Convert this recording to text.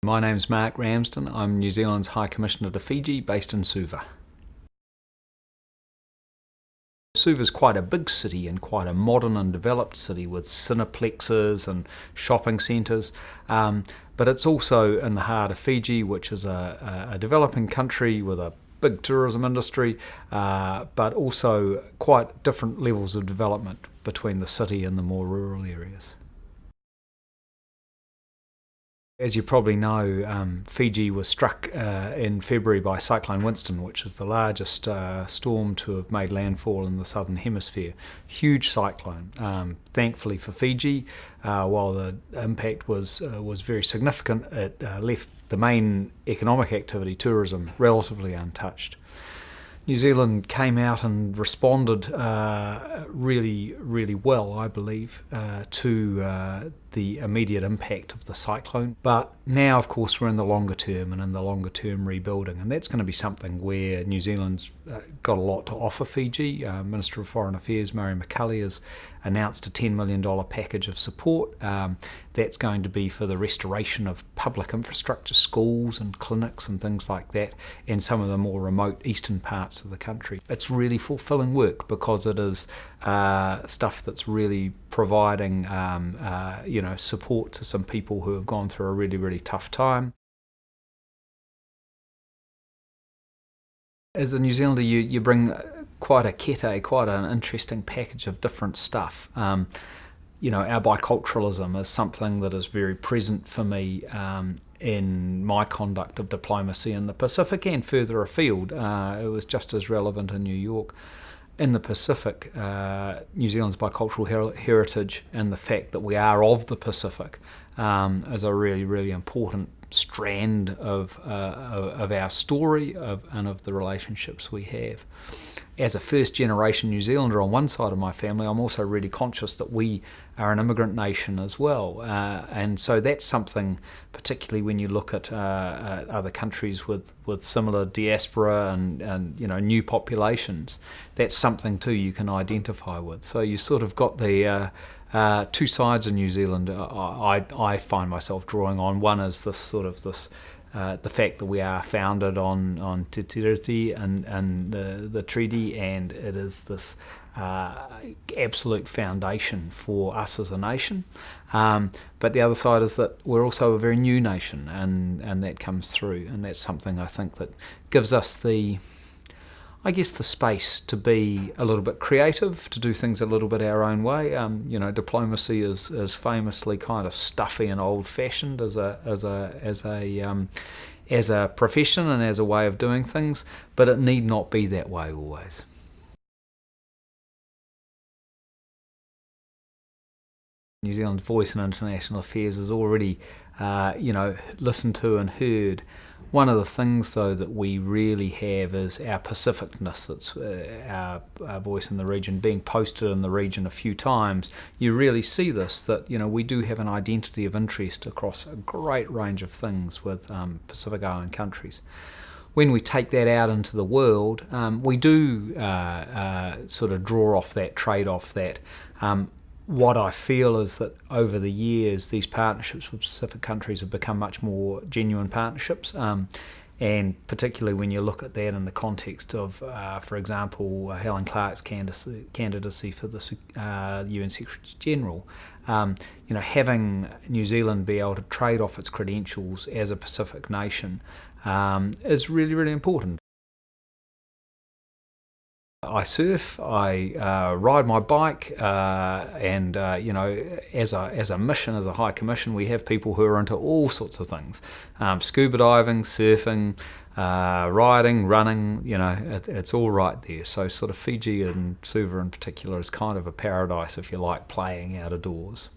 My name's Mark Ramsden. I'm New Zealand's High Commissioner to Fiji, based in Suva. Suva's quite a big city and quite a modern and developed city with cineplexes and shopping centres, but it's also in the heart of Fiji, which is a developing country with a big tourism industry, but also quite different levels of development between the city and the more rural areas. As you probably know, Fiji was struck in February by Cyclone Winston, which is the largest storm to have made landfall in the southern hemisphere. Huge cyclone. Thankfully for Fiji, while the impact was very significant, it left the main economic activity, tourism, relatively untouched. New Zealand came out and responded really, really well, I believe, to the immediate impact of the cyclone. But now, of course, we're in the longer term and in the longer term rebuilding, and that's going to be something where New Zealand's got a lot to offer Fiji. Minister of Foreign Affairs, Murray McCully, has announced a $10 million package of support. That's going to be for the restoration of public infrastructure, schools and clinics and things like that, in some of the more remote eastern parts of the country. It's really fulfilling work because it is stuff that's really providing support to some people who have gone through a really, really tough time. As a New Zealander, you bring quite a kete, quite an interesting package of different stuff. Our biculturalism is something that is very present for me in my conduct of diplomacy in the Pacific and further afield. It was just as relevant in New York. In the Pacific, New Zealand's bicultural heritage and the fact that we are of the Pacific is a really, really important strand of our story and of the relationships we have. As a first-generation New Zealander on one side of my family, I'm also really conscious that we are an immigrant nation as well, and so that's something, particularly when you look at other countries with similar diaspora and new populations, that's something too you can identify with. So you sort of got the two sides of New Zealand I find myself drawing on. One is the fact that we are founded on Te Tiriti and the treaty, and it is this absolute foundation for us as a nation. But the other side is that we're also a very new nation, and that comes through, and that's something I think that gives us the space to be a little bit creative, to do things a little bit our own way. Diplomacy is famously kind of stuffy and old-fashioned as a profession and as a way of doing things, but it need not be that way always. New Zealand's voice in international affairs is already, listened to and heard. One of the things, though, that we really have is our Pacificness. It's our voice in the region, being posted in the region a few times. You really see this, that we do have an identity of interest across a great range of things with Pacific Island countries. When we take that out into the world, we do sort of draw off that, trade off that. What I feel is that over the years, these partnerships with Pacific countries have become much more genuine partnerships, and particularly when you look at that in the context of, for example, Helen Clark's candidacy for the UN Secretary General. Having New Zealand be able to trade off its credentials as a Pacific nation is really, really important. I surf, I ride my bike, and as a mission, as a High Commission, we have people who are into all sorts of things: scuba diving, surfing, riding, running. It's all right there. So sort of Fiji and Suva in particular is kind of a paradise if you like playing out of doors.